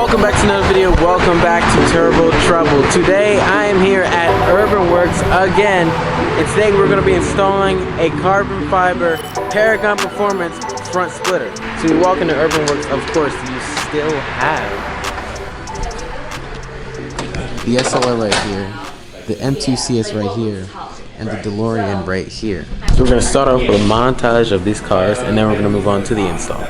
Welcome back to another video. Welcome back to Turbo Trouble. Today I am here at Urban Works again, and today we're going to be installing a carbon fiber Paragon Performance front splitter. So you walk into Urban Works, of course, you still have the SLR right here, the M2CS right here, and the DeLorean right here. So we're going to start off with a montage of these cars, and then we're going to move on to the install.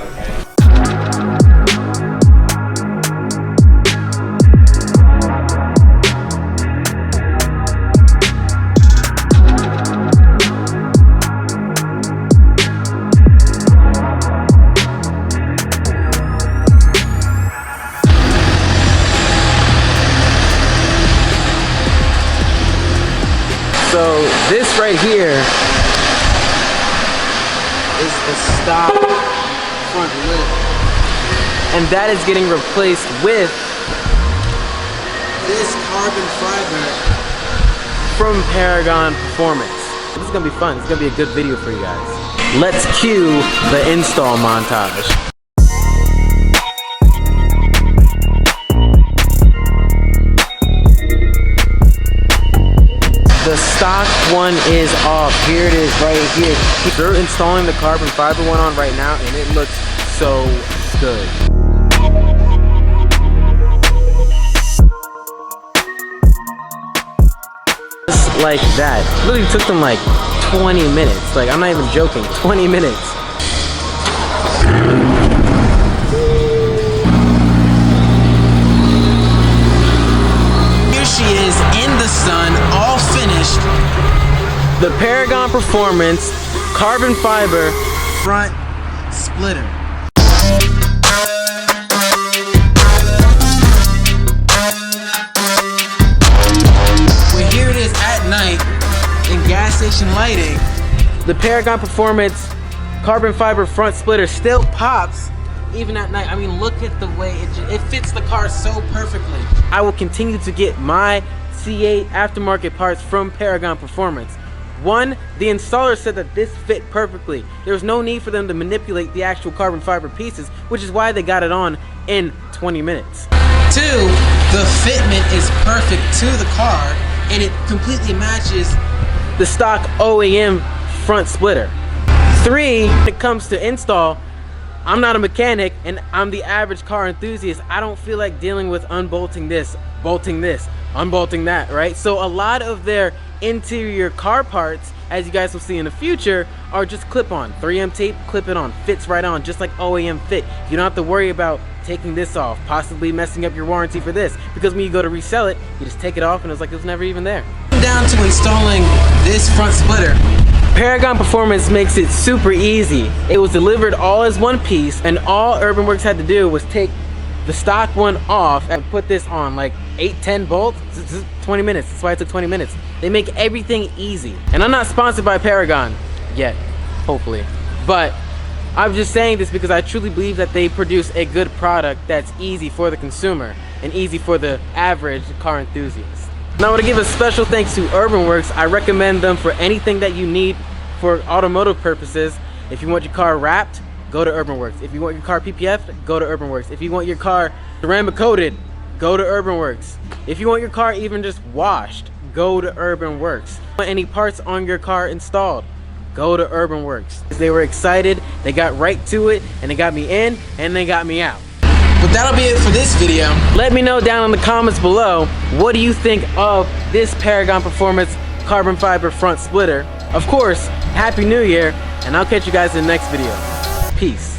So this right here is the stock front lid, and that is getting replaced with this carbon fiber from Paragon Performance. This is gonna be fun. It's gonna be a good video for you guys. Let's cue the install montage. The stock one is off. Here it is right here. They're installing the carbon fiber one on right now, and it looks so good. Just like that. Literally took them like 20 minutes. Like, I'm not even joking. 20 minutes. She is in the sun, all finished. The Paragon Performance carbon fiber front splitter. Well, here it is at night in gas station lighting. The Paragon Performance carbon fiber front splitter still pops even at night. I mean, look at the way it fits the car so perfectly. I will continue to get my C8 aftermarket parts from Paragon Performance. One, the installer said that this fit perfectly. There was no need for them to manipulate the actual carbon fiber pieces, which is why they got it on in 20 minutes. Two, the fitment is perfect to the car, and it completely matches the stock OEM front splitter. Three, when it comes to install, I'm not a mechanic, and I'm the average car enthusiast. I don't feel like dealing with unbolting this, bolting this, unbolting that, right? So a lot of their interior car parts, as you guys will see in the future, are just clip-on. 3M tape, clip it on, fits right on, just like OEM fit. You don't have to worry about taking this off, possibly messing up your warranty for this, because when you go to resell it, you just take it off and it's like it was never even there. Down to installing this front splitter. Paragon Performance makes it super easy. It was delivered all as one piece, and all Urban Works had to do was take the stock one off and put this on, like 8-10 bolts. 20 minutes. That's why it took 20 minutes. They make everything easy. And I'm not sponsored by Paragon yet, hopefully. But I'm just saying this because I truly believe that they produce a good product that's easy for the consumer and easy for the average car enthusiast. Now I want to give a special thanks to Urban Works. I recommend them for anything that you need for automotive purposes. If you want your car wrapped, go to Urban Works. If you want your car PPF, go to Urban Works. If you want your car ceramic coated, go to Urban Works. If you want your car even just washed, go to Urban Works. If you want any parts on your car installed, go to Urban Works. They were excited, they got right to it, and they got me in, and they got me out. But that'll be it for this video. Let me know down in the comments below, what do you think of this Paragon Performance carbon fiber front splitter? Of course, Happy New Year, and I'll catch you guys in the next video. Peace.